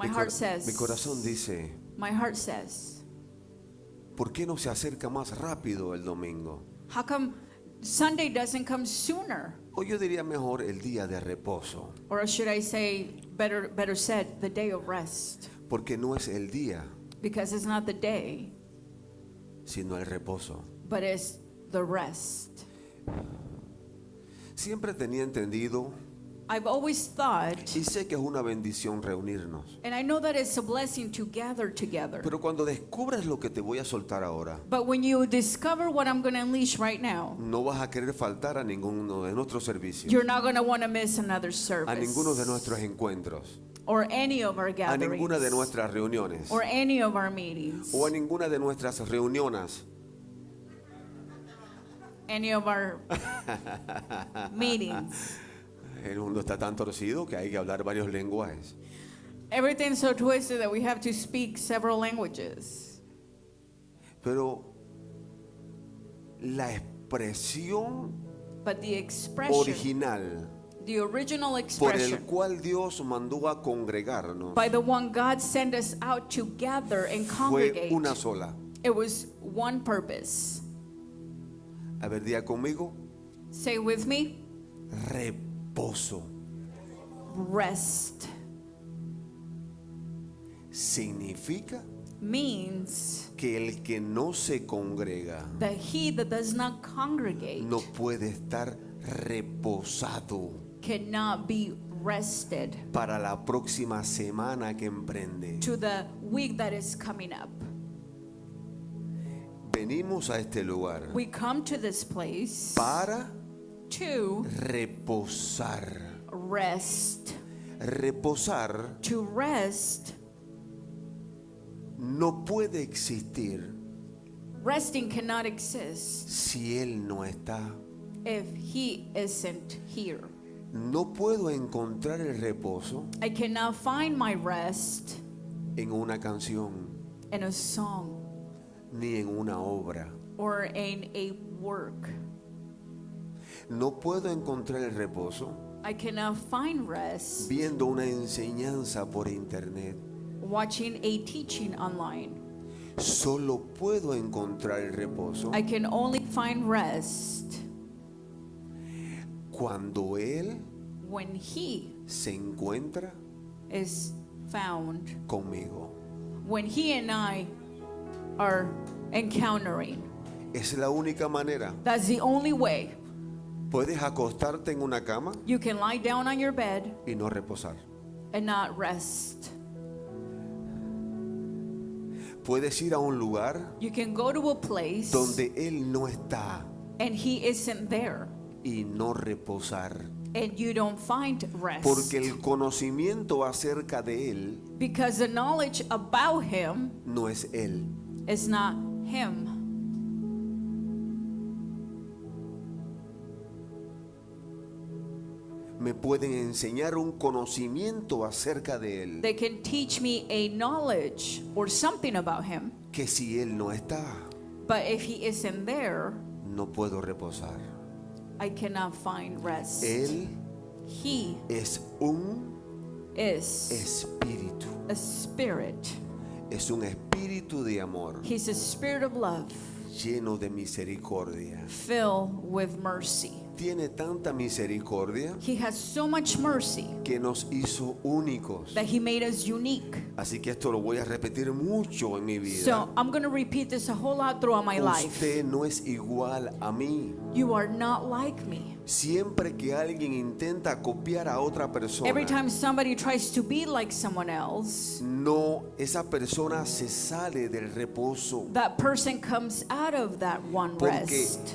My heart says, mi corazón dice, my heart says, ¿por qué no se acerca más rápido el domingo? how come Sunday doesn't come sooner? O yo diría mejor el día de reposo, Or should I say, better said, the day of rest? porque no es el día, Because it's not the day, sino el reposo. but it's the rest. Siempre tenía entendido I've always thought, y sé que es una bendición reunirnos, and I know that it's a blessing to gather together. pero cuando descubres lo que te voy a soltar ahora, But when you discover what I'm going to unleash right now, no vas a querer faltar a ninguno de nuestros servicios, you're not going to want to miss another a ninguno de service, nuestros encuentros, or any of our a ninguna de gatherings, nuestras reuniones, or any of our meetings, o a ninguna de nuestras reuniones. any of our meetings. El mundo está tan torcido que hay que hablar varios lenguajes. Everything's so twisted that we have to speak several languages. Pero la expresión But the expression, original the original por el expression, cual Dios mandó a congregarnos by the one God sent us out to gather and fue congregate, una sola. it was one purpose. A ver, diga conmigo, Say with me, reposo. rest Significa means que el que no se congrega that he that does not congregate no puede estar reposado cannot be rested para la próxima semana que emprende. to the week that is coming up. Venimos a este lugar We come to this place para to reposar. rest. Reposar To rest, no puede existir resting cannot exist si Él no está. if he isn't here. No puedo encontrar el reposo I cannot find my rest en una canción in a song ni en una obra. or in a work. No puedo encontrar el reposo I cannot find rest viendo una enseñanza por internet. watching a teaching online. Solo puedo encontrar el reposo I can only find rest cuando Él when he se encuentra is found, conmigo. when he and I are encountering. Es la única manera. That's the only way. Puedes acostarte en una cama You can lie down on your bed y no reposar. and not rest. Puedes ir a un lugar You can go to a place donde Él no está and he isn't there y no reposar. and you don't find rest. Porque el conocimiento acerca de Él Because the knowledge about him no es Él. is not him. Me pueden enseñar un conocimiento acerca de Él They can teach me a knowledge or something about him, que si Él no está, but if he isn't there, no puedo reposar. I cannot find rest. Él He es un is espíritu. a spirit. Es un espíritu de amor He's a spirit of love, lleno de misericordia. filled with mercy. Tiene tanta misericordia He has so much mercy que nos hizo únicos. that he made us unique. Así que esto lo voy a repetir mucho en mi vida. So I'm going to repeat this a whole lot throughout my life. Usted no es igual a mí. You are not like me. Siempre que alguien intenta copiar a otra persona, Every time somebody tries to be like someone else, no, esa persona se sale del reposo. that person comes out of that one Porque rest.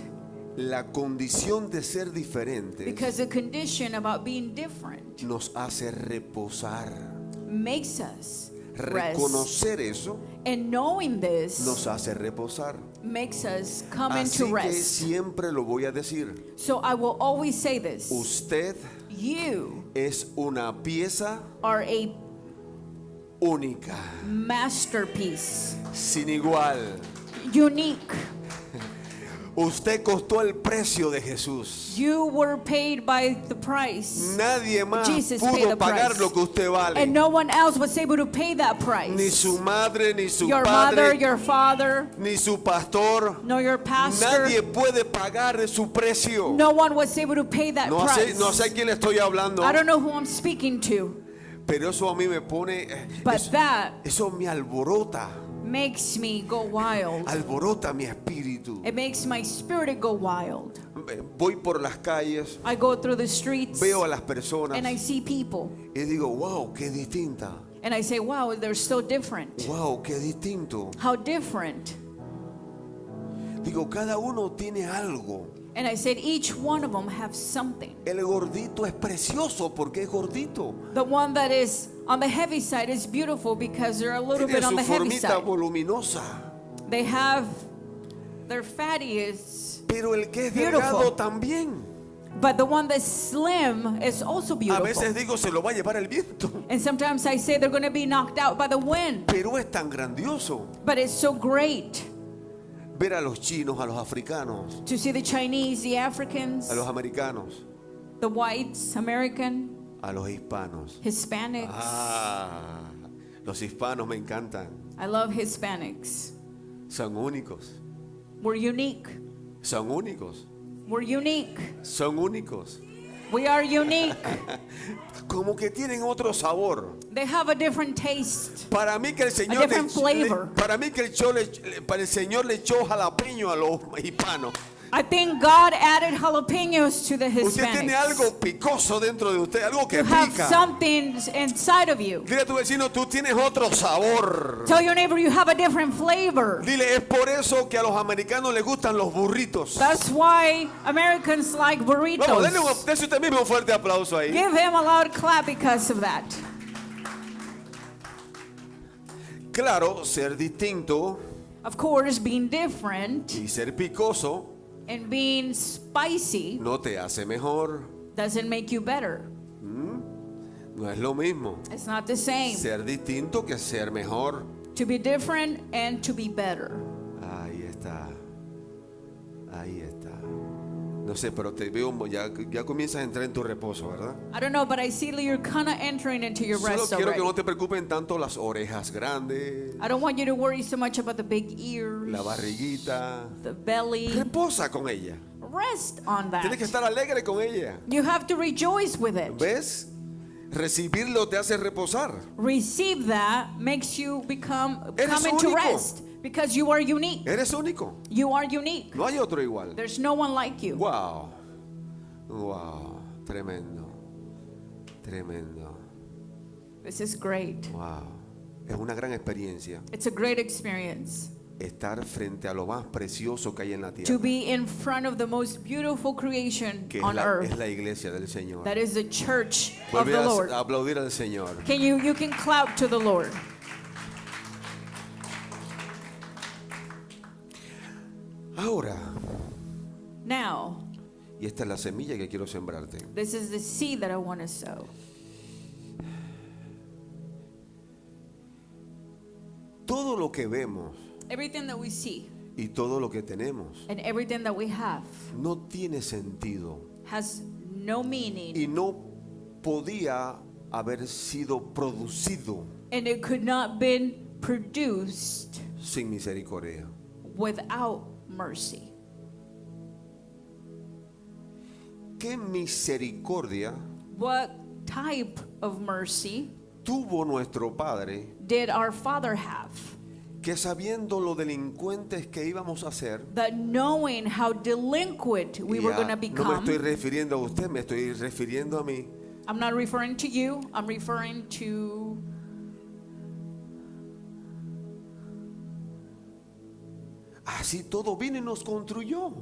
la condición de ser diferentes Because the condition about being different nos hace reposar. makes us rest. Reconocer eso And knowing this nos hace reposar. makes us come Así into que rest. siempre lo voy a decir. So I will always say this. Usted You es una pieza are a única, masterpiece. sin igual. Unique. Usted costó el precio de Jesús. You were paid by the price. Nadie más Jesus paid pudo the pagar price. lo que usted vale. And no one else was able to pay that price. Ni su madre, ni su Your mother, padre, your father, ni su pastor. no your pastor. Nadie puede pagar de su precio. No one was able to pay that No price. sé, no sé a quién le estoy hablando, I don't know who I'm speaking to, pero eso a mí me pone, but that eso me alborota, makes me go wild. alborota mi espíritu. It makes my spirit go wild. Voy por las calles, I go through the streets veo a las personas and I see people y digo, wow, qué distinta. and I say, wow, they're so different. Wow, qué distinto. How different. Digo, cada uno tiene algo. And I said, each one of them have something. El gordito es precioso porque es gordito. The one that is on the heavy side is beautiful because they're a little Tiene bit on su the heavy formita side. voluminosa. They have, their fatty is, Pero el que es Beautiful. delgado también. but the one that's slim is also A beautiful. veces digo, se lo va a llevar el viento. And sometimes I say they're going to be knocked out by the wind. Pero es tan grandioso But it's so great ver a los chinos, a los africanos, to see the Chinese, the Africans, a los americanos, the whites, American, a los hispanos. Hispanics. Ah, los hispanos me encantan. I love Hispanics. Son únicos. We're unique. Son únicos. We're unique. Son únicos. We are unique. Como que tienen otro sabor. They have a different taste. Para mí que el Señor A different flavor. para mí que para el Señor le echó jalapeño a los hispanos. I think God added jalapenos to the Usted tiene algo Hispanics. picoso dentro de usted, algo que You have pica. something inside of you. Dile a tu vecino, tú tienes otro sabor. Tell your neighbor you have a different flavor. Dile, es por eso que a los americanos les gustan los burritos. That's why Americans like Vamos, burritos. dése usted mismo un fuerte aplauso ahí. Give him a loud clap because of that. Claro, ser distinto Of course, being different y ser picoso and being spicy no te hace mejor. doesn't make you better. No es lo mismo It's not the same. ser distinto que ser mejor. To be different and to be better. Ahí está. Ahí está. No sé, pero te veo, ya comienzas a entrar en tu reposo, ¿verdad? I don't know, but I see that you're kind of entering into your Solo rest quiero que already. no te preocupen tanto las orejas grandes, I don't want you to worry so much about the big ears, la barriguita. the belly. Reposa con ella. Rest on Tienes que that. estar alegre con ella. You have to rejoice with it. ¿Ves? Recibirlo te hace reposar. Receive that makes you come Eres into único. rest because you are unique. Eres único. You are unique. No hay otro igual. There's no one like you. Wow. Wow. Tremendo. Tremendo. This is great. Wow. Es una gran experiencia It's a great experience estar frente a lo más precioso que hay en la to tierra, be in front of the most beautiful creation que on es earth. la iglesia del Señor. That is the church of Vuelve the a Lord. aplaudir al Señor. You can clap to the Lord. Ahora, Now, y esta es la semilla que quiero sembrarte. this is the seed that I want to sow. Todo lo que vemos Everything that we see y todo lo que tenemos and everything that we have no tiene sentido has no meaning, y no podía haber sido producido and it could not been produced sin misericordia. without mercy. ¿Qué misericordia What type of mercy tuvo nuestro Padre did our Father have? que sabiendo lo delincuentes que íbamos a ser, That knowing how delinquent we were going to no me become, estoy refiriendo a usted, me estoy refiriendo a mí, I'm not referring to you, I'm referring to así todo vino y nos construyó.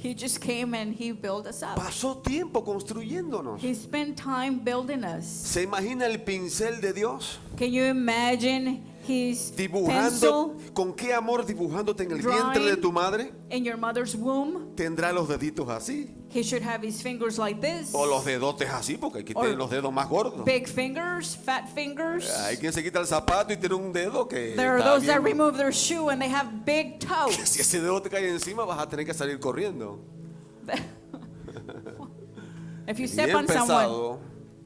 He just came and he built us up. Pasó tiempo construyéndonos. He spent time building us. ¿Se imagina el pincel de Dios? Can you imagine his Dibujando, pencil ¿con qué amor dibujándote en el drawing vientre de tu madre? in your mother's womb? Tendrá los deditos así. He should have his fingers like this. O los dedotes así, porque aquí tienen los dedos más gordos. Big fingers, fat fingers. Hay quien se quita el zapato y tiene un dedo que There are está those that bien. remove their shoe and they have big toes. Si ese dedo te cae encima, vas a tener que salir corriendo. If you step Bien on someone, pesado.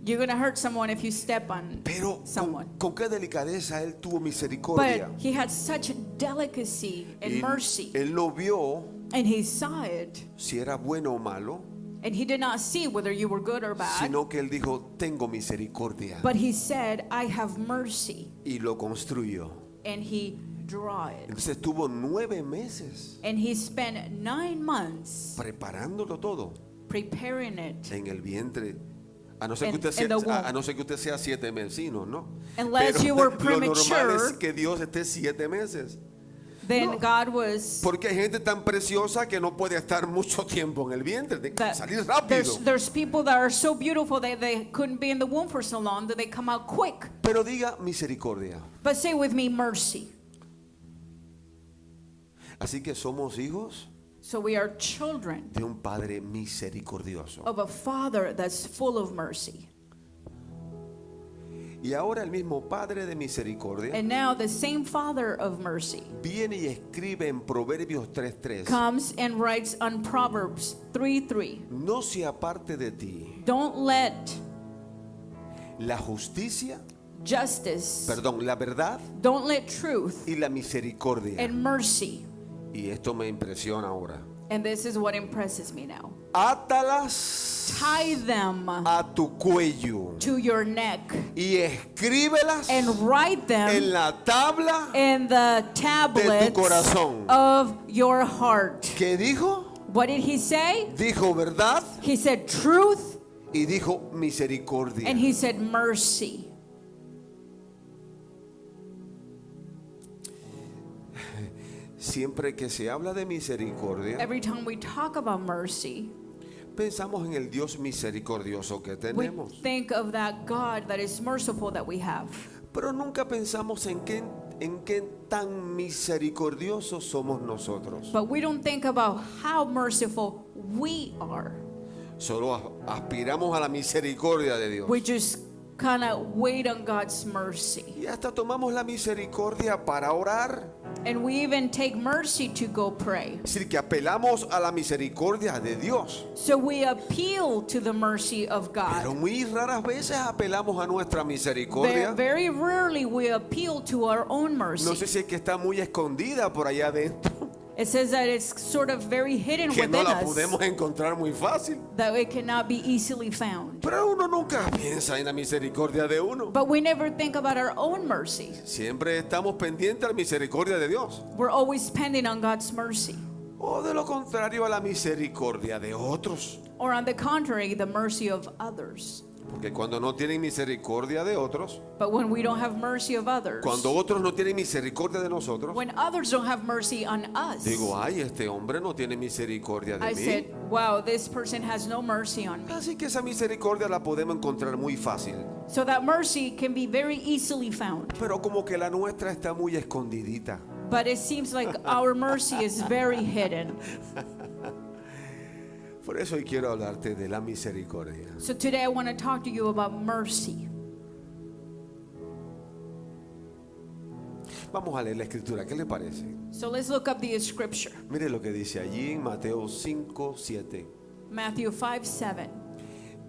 you're going to hurt someone if you step on Pero someone. con qué delicadeza él tuvo misericordia. But he had such delicacy and Y mercy. él no vio And he saw it. si era bueno o malo, And he did not see whether you were good or bad. sino que él dijo, tengo misericordia. But he said, I have mercy. Y lo construyó. And he drew it. Entonces tuvo 9 meses And he spent 9 months preparándolo todo preparing it. en el vientre. A no ser que In- usted in the sea, womb. a no ser que usted sea 7 mesino, ¿no? Unless Pero you were lo normal es premature. que Dios esté 7 meses. Then No. God was... Porque hay gente tan preciosa que no puede estar mucho tiempo en el vientre, de that salir rápido. there's people that are so beautiful that they couldn't be in the womb for so long that they come out quick. Pero diga misericordia. But say with me, mercy. Así que somos hijos So we are children de un Padre misericordioso. of a Father that's full of mercy. Y ahora el mismo Padre de misericordia And now the same Father of mercy viene y escribe en Proverbios 3:3. comes and writes on Proverbs 3:3. No se aparte de ti Don't let la justicia, la verdad don't let truth y la misericordia. and mercy. Y esto me impresiona ahora. And this is what impresses me now. Átalas Tie them a tu cuello to your neck y escríbelas and write them en la tabla. in the tablets corazón. of your heart. ¿Qué dijo? What did he say? Dijo verdad He said truth y dijo misericordia. and he said mercy. Siempre que se habla de misericordia, Every time we talk about mercy, pensamos en el Dios misericordioso que we tenemos. think of that God that is merciful that we have. Pero nunca pensamos en qué tan misericordiosos somos nosotros. But we don't think about how merciful we are. Solo aspiramos a la misericordia de Dios. We just kind of wait on God's mercy. Y hasta tomamos la misericordia para orar. And we even take mercy to go pray. Es decir, que apelamos a la misericordia de Dios. So we appeal to the mercy of Pero God. muy raras veces apelamos a nuestra Very, misericordia. very rarely we appeal to our own No sé mercy. si es que está muy escondida por allá adentro, It says that it's sort of very hidden que no within la us, podemos encontrar muy fácil. that it cannot be easily found. Pero uno nunca piensa en la misericordia de uno. But we never think about our own mercy. Siempre estamos pendientes a la misericordia de Dios. We're always depending on God's mercy. O de lo contrario a la misericordia de otros. Or on the contrary, the mercy of others. Porque cuando no tienen misericordia de otros, But when we don't have mercy of others, cuando otros no tienen misericordia de nosotros, when others don't have mercy on us, digo, ay, este hombre no tiene misericordia de I said, mí. wow, this person has no mercy on me. Así que esa misericordia la podemos encontrar muy fácil. So that mercy can be very easily found. Pero como que la nuestra está muy escondidita. But it seems like our mercy is very hidden. Por eso hoy quiero hablarte de la misericordia. So today I want to talk to you about mercy. Vamos a leer la escritura, ¿qué le parece? So let's look up the scripture. Mire lo que dice allí en Mateo 5:7. Matthew 5:7.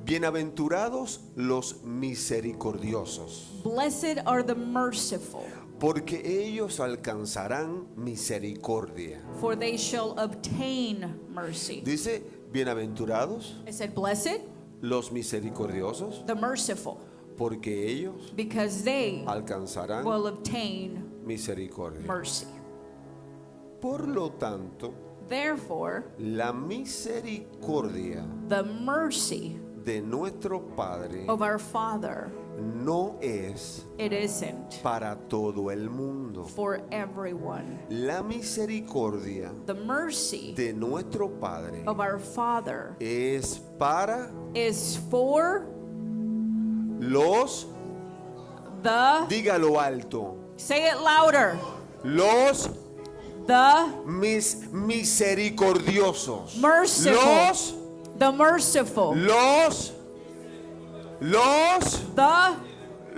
Bienaventurados los misericordiosos, Blessed are the merciful, porque ellos alcanzarán misericordia. for they shall obtain mercy. Dice, bienaventurados I said, blessed, los misericordiosos, the merciful, porque ellos because they alcanzarán will obtain misericordia. mercy. Por lo tanto, Therefore, la misericordia the mercy de nuestro Padre of our Father, no es it isn't para todo el mundo. for everyone. La misericordia The mercy de nuestro Padre of our Father es para is for los, the, dígalo alto, say it louder, los the misericordiosos. merciful, Los The merciful.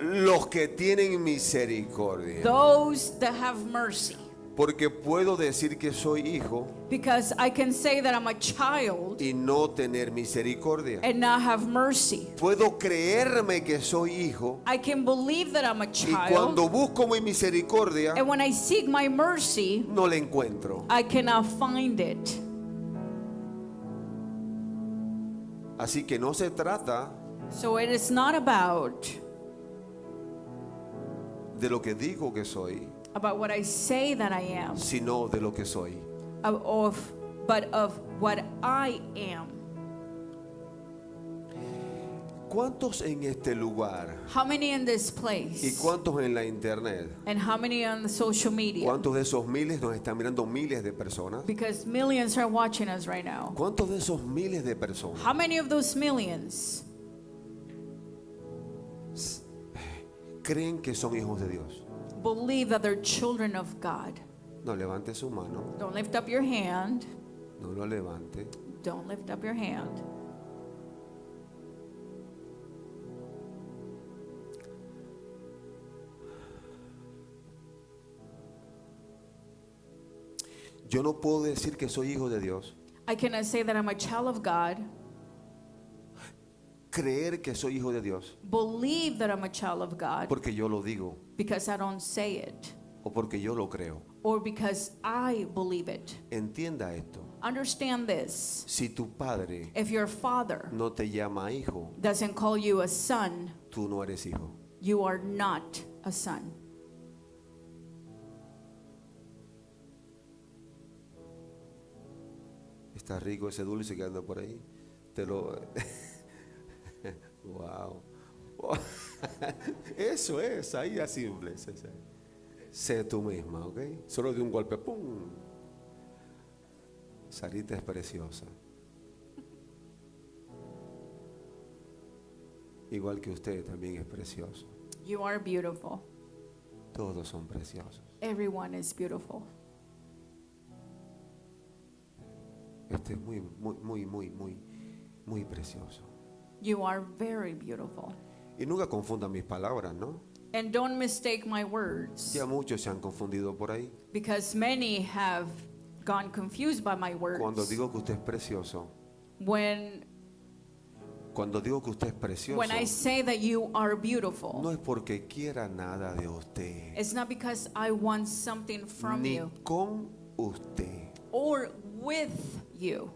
Los que tienen misericordia. Those that have mercy. Porque puedo decir que soy hijo Because I can say that I'm a child y no tener misericordia. and not have mercy. Puedo creerme que soy hijo I can believe that I'm a y child. cuando busco mi misericordia And when I seek my mercy, no la encuentro. I cannot find it. Así que no se trata So it is not about de lo que digo que soy, what I say that I am, sino de lo que soy. but of what I am. ¿Cuántos en este lugar How many in this y place? cuántos en la internet? And how many on the social media? ¿Cuántos de esos miles nos están mirando miles de personas? Because millions are watching us right now. ¿Cuántos de esos miles de personas How many of those millions creen que son hijos de Dios? believe that they're children of God? No levante su mano, Don't lift up your hand. no lo levante. Don't lift up your hand. Yo no puedo decir que soy hijo de Dios, I cannot say that I'm a child of God, creer que soy hijo de Dios, believe that I'm a child of God, porque yo lo digo because I don't say it, o porque yo lo creo. or because I believe it. Entienda esto. Understand this. Si tu padre If your father no te llama hijo, doesn't call you a son, tú no eres hijo. you are not a son. Está rico ese dulce que anda por ahí. Te lo. Wow. Eso es, ahí es simple. Sé tú misma, ¿ok? Solo de un golpe, ¡pum! Sarita es preciosa. Igual que usted también es precioso. You are beautiful. Todos son preciosos. Everyone is beautiful. Este es muy precioso. You are very beautiful. Y nunca confundan mis palabras, ¿no? And don't mistake my words, Ya muchos se han confundido por ahí. because many have gone confused by my Cuando words. digo que usted es precioso, When digo que usted es precioso, I say that you are beautiful, no es porque quiera nada de usted, it's not because I want something from ni you con usted. or with you.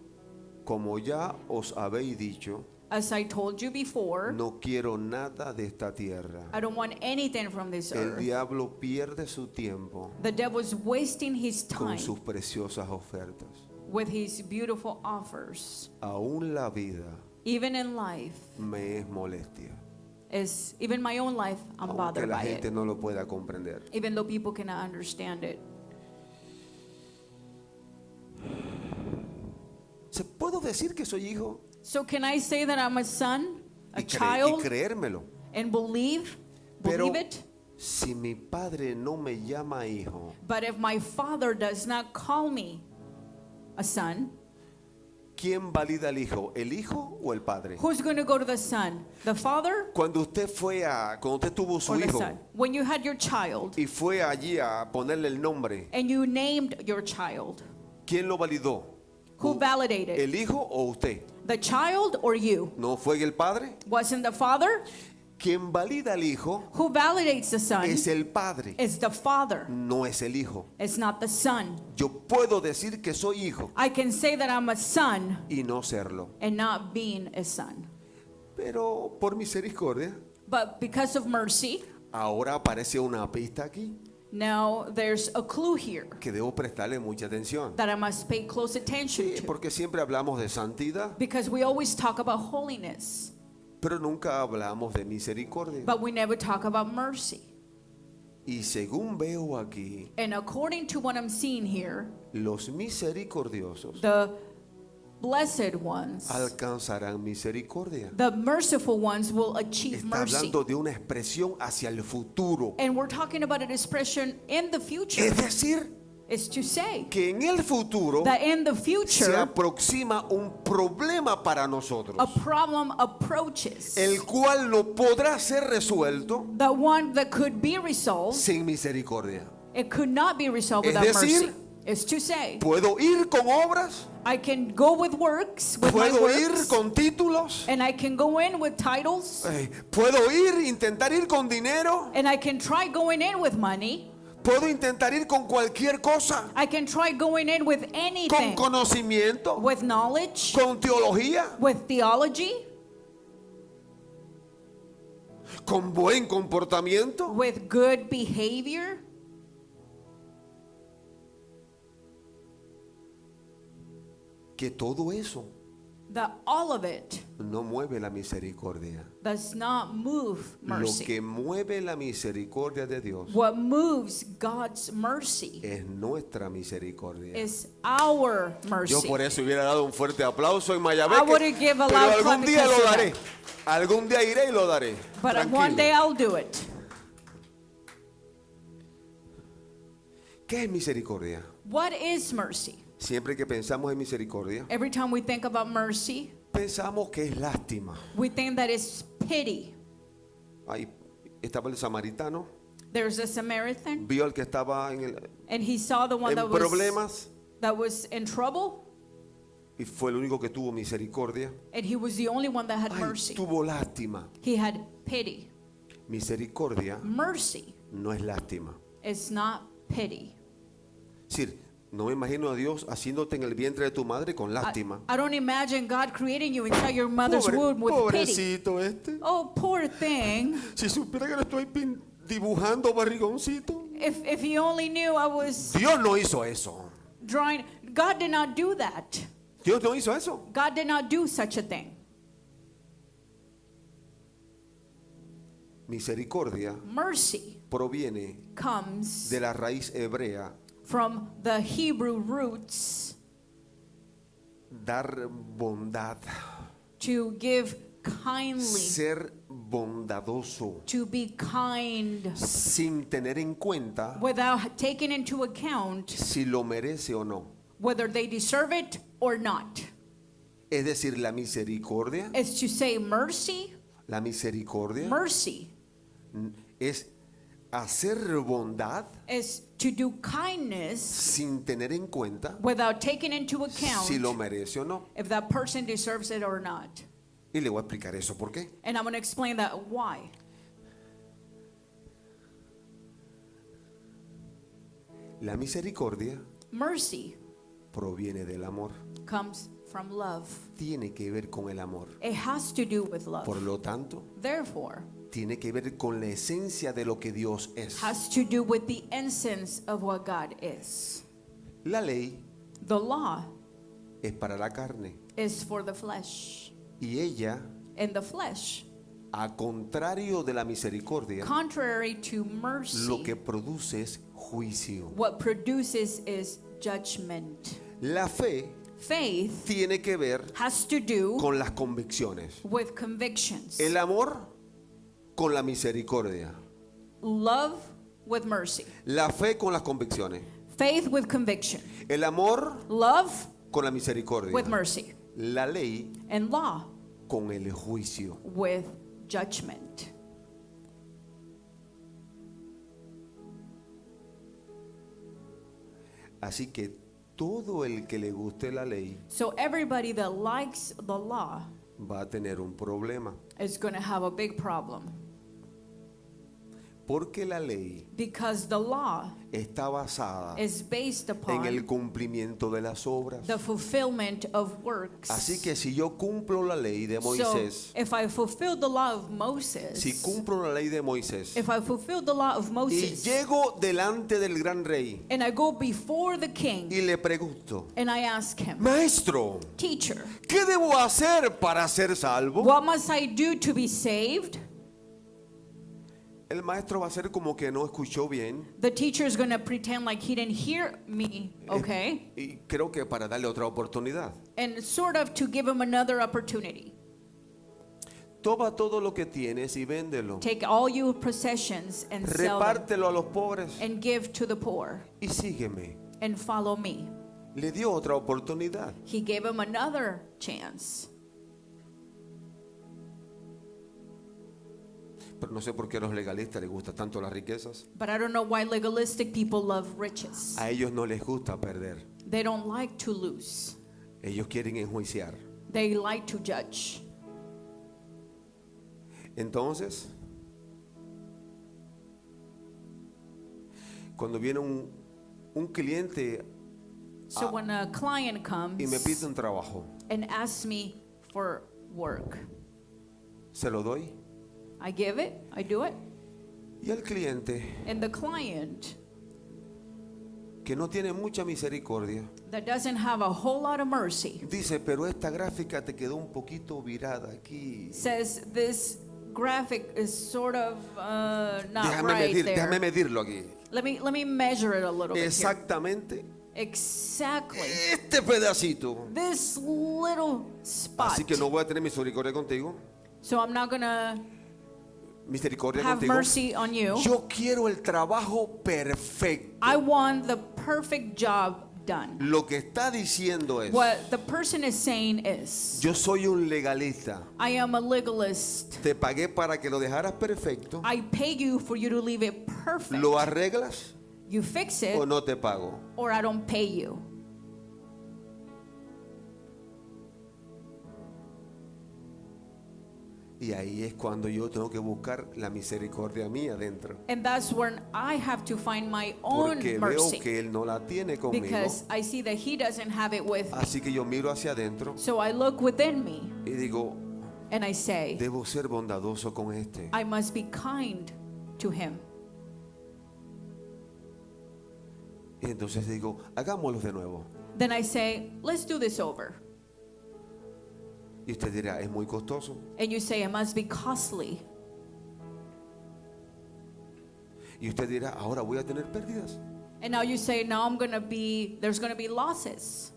Como ya os habéis dicho, As I told you before, no quiero nada de esta tierra. I don't want anything from this El earth. diablo pierde su tiempo The devil's wasting his con time sus preciosas ofertas. with his beautiful offers. Aún la vida Even in life, me es molestia, even my own life, I'm aunque bothered la by gente it, no lo pueda comprender. even though people cannot understand it. ¿Puedo decir que soy hijo? So can I say that I'm a son, a Y child, creérmelo. and believe Pero it? si mi padre no me llama hijo, But if my father does not call me a son, ¿quién valida al hijo? ¿El hijo o el padre? who's going to go to the son? The father Cuando usted tuvo su or the hijo son? When you had your child y fue allí a ponerle el nombre, and you named your child, ¿quién lo validó? who validated? ¿El hijo o usted? The child or you? ¿No fue el padre? Wasn't the father? Quien valida al hijo Who validates the son es el padre, is the father. no es el hijo. It's not the son. Yo puedo decir que soy hijo I can say that I'm a son y no serlo. and not being a son. Pero por misericordia, But because of mercy, ahora aparece una pista aquí now there's a clue here que debo prestarle mucha atención. that I must pay close attention Sí, to. porque siempre hablamos de santidad, Because we always talk about holiness, pero nunca hablamos de misericordia. but we never talk about mercy. Y según veo aquí, And according to what I'm seeing here, los misericordiosos the blessed ones, alcanzarán misericordia. the merciful ones will achieve Está mercy. hablando de una expresión hacia el futuro. And we're talking about an expression in the future. Es decir, is to say que en el futuro that in the se future aproxima un problema para nosotros, a problem approaches, el cual no podrá ser resuelto the one that could be resolved, sin misericordia. it could not be resolved Es without decir, mercy. Is to say, Puedo ir con obras, I can go with works, with my puedo ir works, con títulos, and I can go in with titles, puedo intentar ir con dinero, and I can try going in with money. puedo intentar ir con cualquier cosa, I can try going in with con anything, conocimiento, with knowledge, con teología, with theology, con buen comportamiento. with good behavior. Que todo eso That all of it no mueve la misericordia. does not move Lo mercy. que mueve la misericordia de Dios What moves God's mercy es nuestra misericordia. is our Yo mercy. por eso hubiera dado un fuerte aplauso en I Mayabeque, wouldn't give a pero loud algún clap día because lo of daré. that. Algún día iré y lo daré. But one day Tranquilo. I'll do it. ¿Qué es misericordia? What is mercy? Siempre que pensamos en misericordia, Every time we think about mercy, pensamos que es lástima. we think that it's pity. Ahí estaba el samaritano, There's a Samaritan, vio al que estaba and he saw the one en that problemas was in trouble, y fue el único que tuvo misericordia. and he was the only one that had Ay, mercy. tuvo lástima. He had pity. Misericordia Mercy no es lástima. is not pity. Es decir, no me imagino a Dios haciéndote en el vientre de tu madre con lástima. I don't imagine God creating you inside your mother's womb with pity. Pobrecito este. Oh, poor thing. Si supiera que lo estoy dibujando barrigoncito. If he only knew I was Dios no hizo eso. drawing. God did not do that. Dios no hizo eso. God did not do such a thing. Misericordia Mercy proviene comes de la raíz hebrea from the Hebrew roots dar bondad, to give kindly, ser bondadoso, to be kind, sin tener en cuenta without taking into account si lo merece o no. whether they deserve it or not. Es decir, la misericordia, It's to say mercy es hacer bondad is to do kindness sin tener en cuenta without taking into account si lo merece o no. if that person deserves it or not. Y le voy a explicar eso por qué. And I'm going to explain that why. La misericordia Mercy proviene del amor. comes from love. Tiene que ver con el amor. It has to do with love. Por lo tanto, Therefore, tiene que ver con la esencia de lo que Dios es. has to do with the essence of what God is. La ley The law es para la carne is for the flesh. y ella, And the flesh, a contrario de la misericordia, contrary to mercy, lo que produce es juicio. what produces is judgment. La fe Faith tiene que ver has to do con las convicciones. with convictions. El amor con la misericordia. Love with mercy. La fe con las convicciones. Faith with conviction. El amor Love con la misericordia. with mercy. La ley And law con el juicio. with judgment. Así que todo el que le guste la ley So everybody that likes the law va a tener un problema. is going to have a big problem. Porque la ley Because the law está basada is based en el upon cumplimiento de las obras. the fulfillment of works. Así que si yo cumplo la ley de So Moisés, if I fulfill the law of Moses, si cumplo la ley de Moisés if I fulfill the law of y Moses, llego delante del gran rey and I go before the king y le pregunto, and I ask him, maestro, teacher, ¿qué debo hacer para ser salvo? what must I do to be saved? El maestro va a hacer como que no escuchó bien. The teacher is going to pretend like he didn't hear me, okay? Y creo que para darle otra oportunidad. And sort of to give him another opportunity. Toma todo lo que tienes y véndelo. Take all your possessions and sell them Repártelo a los pobres and give to the poor y sígueme. and follow me. Le dio otra oportunidad. He gave him another chance. Pero no sé por qué a los legalistas les gustan tanto las riquezas. But I don't know why legalistic people love riches. A ellos no les gusta perder. They don't like to lose. Ellos quieren enjuiciar. They like to judge. Entonces, cuando viene un cliente So when a client y me comes pide un trabajo, and asks me for work, se lo doy. I give it, I do it. Y el cliente, And the client que no tiene mucha misericordia, that doesn't have a whole lot of mercy dice, pero esta gráfica te quedó un poquito virada aquí. says this graphic is sort of not right there. Déjame medirlo aquí. Let me measure it a little bit here. Exactamente Exactly. este pedacito. This little spot. Así que no voy a tener misericordia contigo. So I'm not gonna Misericordia have contigo. mercy on you. Yo quiero el trabajo perfecto. I want the perfect job done. Lo que está diciendo es, What the person is saying is, yo soy un legalista. I am a legalist. Te pagué para que lo dejaras perfecto. I pay you for you to leave it perfect. ¿Lo arreglas You fix it o no te pago? or I don't pay you. Y ahí es cuando yo tengo que buscar la misericordia mía dentro. And that's when I have to find my own Porque veo mercy. que él no la tiene conmigo. Because I see that he doesn't have it with me. Así que yo miro hacia adentro So I look within me y digo, and I say, debo ser bondadoso con este. I must be kind to him. Y entonces digo, hagámoslo de nuevo. Then I say, let's do this over. Y usted dirá, es muy costoso. And you say, it must be costly. Y usted dirá, ahora voy a tener pérdidas. And now you say, now there's going to be losses.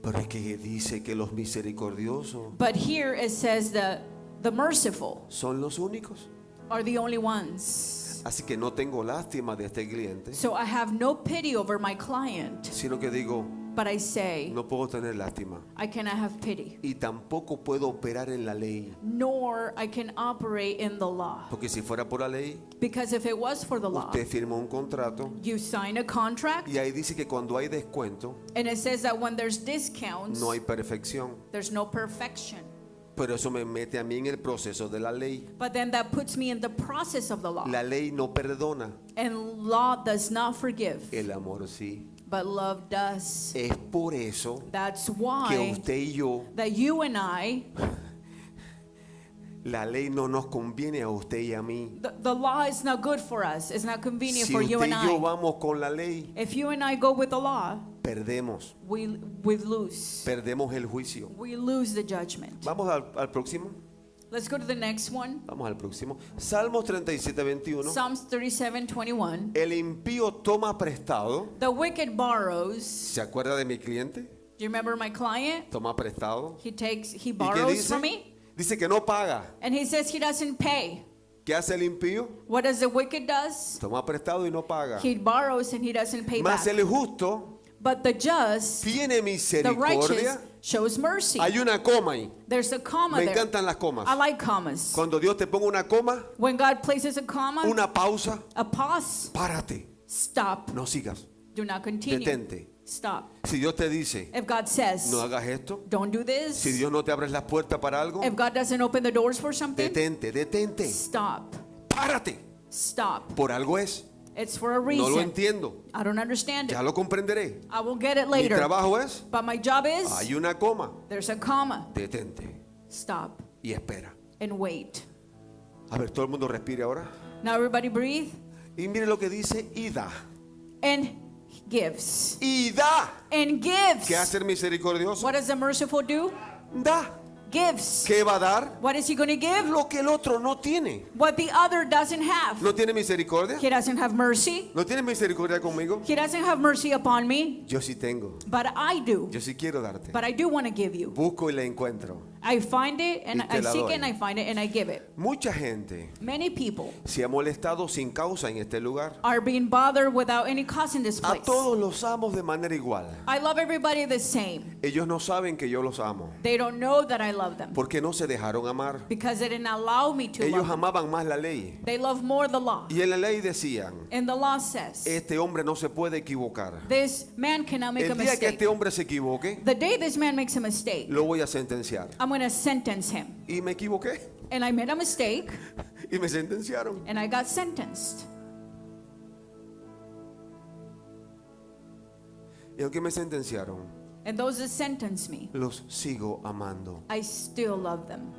Pero es que dice que los misericordiosos But here it says that the merciful son los únicos. are the only ones. Así que no tengo lástima de este cliente, So I have no pity over my client, sino que digo, but I say, no puedo tener lástima. I cannot have pity, Y tampoco puedo operar en la ley. nor I can operate in the law. Porque si fuera por la ley, Because if it was for the law, usted firmó un contrato you sign a contract, y ahí dice que cuando hay descuento, and it says that when there's discounts, no hay perfección. there's no perfection. Pero eso me mete a mí en el proceso de la ley. But then that puts me in the process of the law. La ley no perdona, And law does not forgive, el amor sí. but love does. Es por eso That's que why usted y yo, that you and I, la ley no nos conviene a usted y a mí. the law is not good for us. It's not convenient Si for you usted and y yo I. vamos con la ley, If you and I go with the law, perdemos. we lose. Perdemos el juicio. We lose the judgment. Vamos al próximo. Let's go to the next one. Vamos al próximo. Salmos 37:21. Psalms 37:21. El impío toma prestado. The wicked borrows. ¿Se acuerda de mi cliente? Do you remember my client? Toma prestado. He ¿Y qué borrows dice? from me, Dice que no paga. and he says he doesn't pay. ¿Qué hace el impío? What does the wicked does? Toma prestado y no paga. He borrows and he doesn't pay Mas back. el justo But the just, tiene the misericordia. righteous, shows mercy. Hay una coma ahí. There's a comma Me there. encantan las comas. I like commas. Cuando Dios te ponga una coma, When God places a comma, una pausa, a pause, párate. stop. No sigas. Do not continue. Detente. Stop. Si Dios te dice, If God says, no hagas esto. don't do this. Si Dios no te abre las puertas para algo, If God doesn't open the doors for something, detente. stop. Párate. Stop. Por algo es. It's for a No lo reason. entiendo. I don't understand Ya it. lo comprenderé. I will get it Mi later. trabajo es, But my job is, hay una coma. there's a comma. Detente Stop y espera. and wait. A ver, todo el mundo respire ahora. Now everybody breathe. Y mire lo que dice y da. And gives. Y da. And gives. ¿Qué hace el misericordioso? What does the merciful do? Da. Gives. ¿Qué va a dar? What is he going to give? Lo que el otro no tiene. What the other doesn't have. ¿No tiene misericordia? He doesn't have mercy. ¿No tiene misericordia conmigo? He doesn't have mercy upon me. Yo sí tengo. But I do. Yo sí quiero darte. But I do want to give you. Busco y la encuentro. I find it and Y te I la seek doy. it and I find it and I give it. Mucha gente Many people se ha molestado sin causa en este lugar. are being bothered without any cause in this A place. todos los amo de manera igual. I love everybody the same. Ellos no saben que yo los amo, They don't know that I love them porque no se dejaron amar. because they didn't allow me to Ellos love them. amaban más la ley. They love more the law. Y en la ley decían, And the law says, este hombre no se puede equivocar. this man cannot make a El día que mistake. este hombre se equivoque, The day this man makes a mistake, lo voy a sentenciar. I'm going to sentence him. Y me equivoqué. And I made a mistake Y me sentenciaron. and I got sentenced. Y aunque me sentenciaron, And those that sentenced me, los sigo amando. I still love them.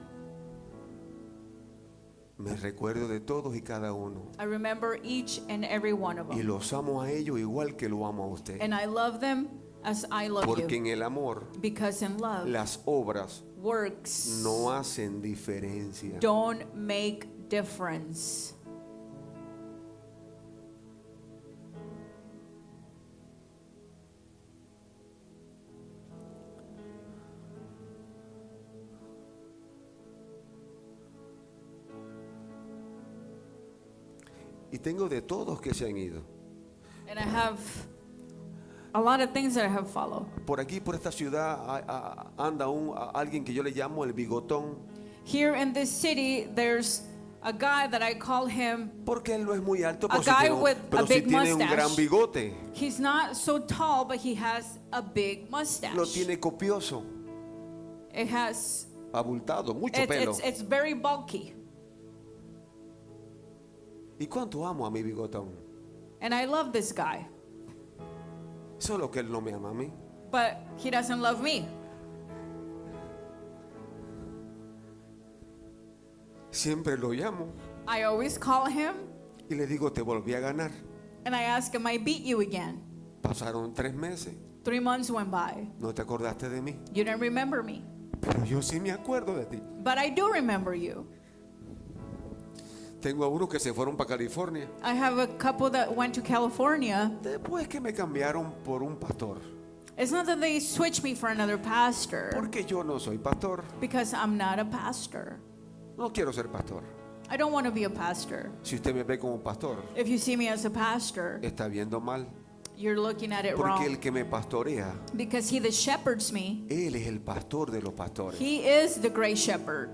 Me recuerdo de todos y cada uno. I remember each and every one of Y them. los amo a ellos igual que lo amo a usted. And I love them as I love Porque you. en el amor, Because in love, las obras works no hacen diferencia. don't make difference. Y tengo de todos que se han ido. And I have a lot of things that I have followed. Por aquí, por esta ciudad, anda alguien que yo le llamo el bigotón. Here in this city, there's a guy that I call him, Porque él no es muy alto, A pero guy sí with pero a sí big tiene un mustache. gran bigote. he's not so tall, but he has a big mustache. Lo tiene copioso, It has, abultado, mucho pelo. it's very bulky. ¿Y cuánto amo a mi bigotón? And I love this guy, Solo que él no me ama a mí. but he doesn't love me. Siempre lo llamo I always call him y le digo, te volví a ganar. and I ask him, I beat you again. Pasaron 3 meses. 3 months went by. No te acordaste de mí. You didn't remember me, Pero yo sí me acuerdo de ti. but I do remember you. Tengo a unos que se fueron para California. I have a couple that went to California. Después que me cambiaron por un pastor. It's not that they switched me for another pastor, Porque yo no soy pastor. because I'm not a pastor. No quiero ser pastor. I don't want to be a pastor. Si usted me ve como pastor, If you see me as a pastor, está viendo mal. you're looking at it Porque wrong. el que me pastorea, Because he that shepherds me, él es el pastor de los pastores. he is the great shepherd.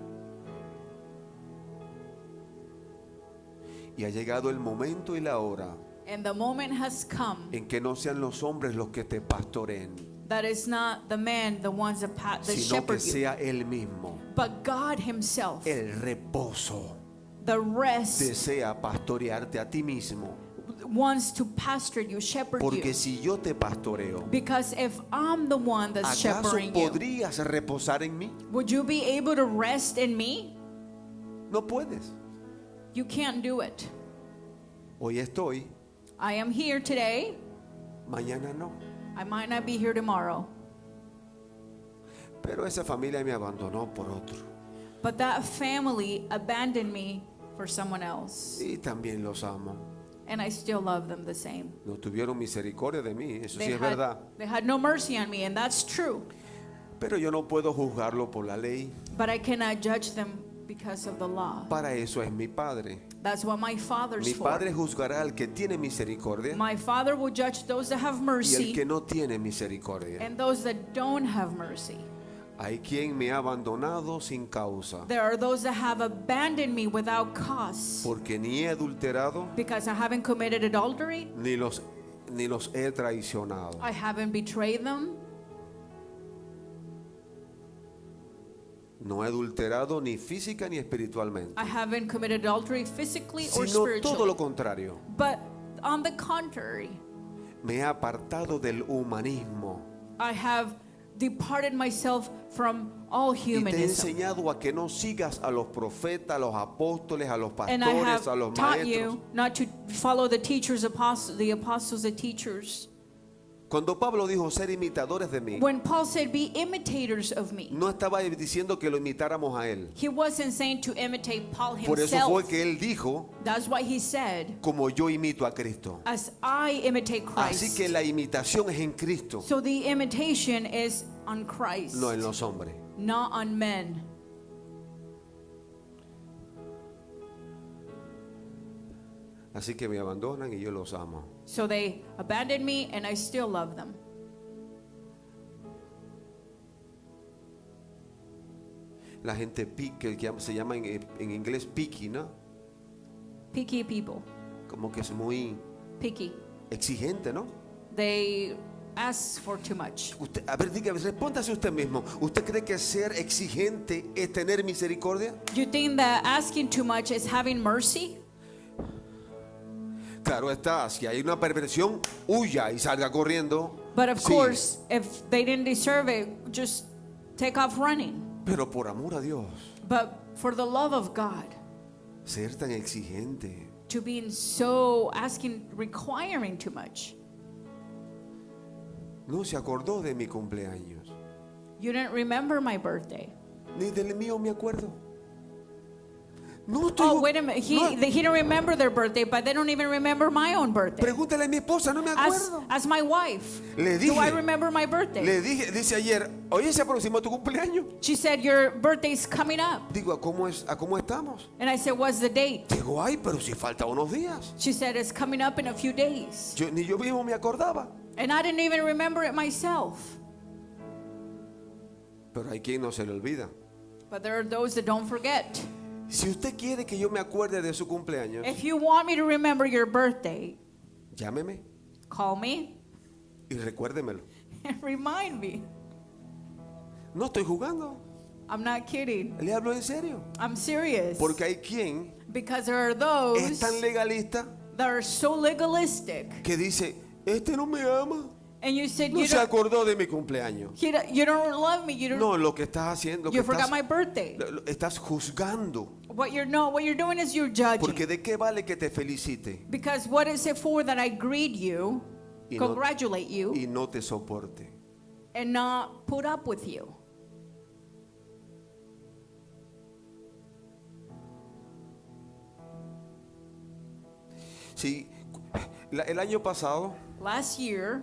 Y ha llegado el momento y la hora And the moment has come en que no sean los hombres los que te pastoreen, that it's not the man, the ones that sino que shepherd you, sea él mismo. but God himself. El reposo The rest desea pastorearte a ti mismo. wants to pastor you, shepherd Porque you. si yo te pastoreo, Because if I'm the one that's ¿acaso shepherding you, podrías reposar en mí? would you be able to rest in me? No puedes. You can't do it. Hoy estoy, I am here today. mañana no. I might not be here tomorrow. Pero esa familia me abandonó por otro. But that family abandoned me for someone else. Y también los amo. And I still love them the same. No tuvieron misericordia de mí, eso sí es verdad. They had no mercy on me, and that's true. Pero yo no puedo juzgarlo por la ley. But I cannot judge them because of the law. Para eso es mi Padre. That's what my Father's Mi for. Padre juzgará al que tiene misericordia My Father will judge those that have y el mercy que no tiene misericordia. and those that don't have mercy. Hay quien me ha abandonado sin causa, There are those that have abandoned me without cause porque ni he adulterado because I haven't committed adultery, ni los he traicionado. I haven't betrayed them, No he adulterado ni física ni espiritualmente, I haven't committed adultery physically or sino todo spiritually. lo contrario. But on the contrary, Me he apartado del humanismo I have departed myself from all y te he humanism. enseñado a que no sigas a los profetas, a los apóstoles, a los And I pastores, a have los taught maestros. you not to follow the teachers, the apostles, the teachers. Cuando Pablo dijo ser imitadores de mí, When Paul said, be imitators of me, no estaba diciendo que lo imitáramos a él. he wasn't saying to imitate Paul Por eso fue himself. que él dijo, That's why he said, como yo imito a Cristo. as I imitate Así Christ. que la imitación es en Cristo, So the imitation is on Christ, no en los hombres. not on men. Así que me abandonan y yo los amo. So they abandoned me and I still love them. La gente que se llama en inglés picky, ¿no? Picky people. Como que es muy Picky. exigente, ¿no? They ask for too much. Usted, a ver, diga, respóndase usted mismo. ¿Usted cree que ser exigente es tener misericordia? You think that asking too much is having mercy? Claro está, si hay una perversión, huya y salga corriendo. But of Sí. course, if they didn't deserve it, just take off running. Pero por amor a Dios, But for the love of God, ser tan exigente. to being so requiring too much. No se acordó de mi cumpleaños. You didn't remember my birthday. Ni del mío me acuerdo. No estoy. Oh, wait a minute. He no, didn't remember their birthday, but they don't even remember my own birthday. pregúntale a mi esposa, no me acuerdo. As my wife, Le do I dije, remember my birthday? le dije, dice ayer, oye, se aproximó tu cumpleaños. She said, your birthday's coming up. Digo, ¿a cómo estamos? And I said, what's the date? Digo, ay, pero si falta unos días. She said, it's coming up in a few days. Ni yo mismo me acordaba. And I didn't even remember it myself. Pero hay quien no se le olvida. But there are those that don't forget. Si usted quiere que yo me acuerde de su cumpleaños, If you want me to remember your birthday, llámeme call me y recuérdemelo. and remind me. No estoy jugando, I'm not kidding. le hablo en serio. I'm serious. Porque hay quien Because there are es those tan legalista that are so legalistic. que dice, este no me ama, And you said, no se acordó de mi cumpleaños. you don't love me. You don't. No, lo que estás haciendo, lo que You forgot estás, my birthday. estás juzgando. What you're doing is you're judging. Porque de qué vale que te felicite Because what is it for that I greet you, Y no- congratulate you, y no te soporte. and not put up with you? Sí, el año pasado Last year,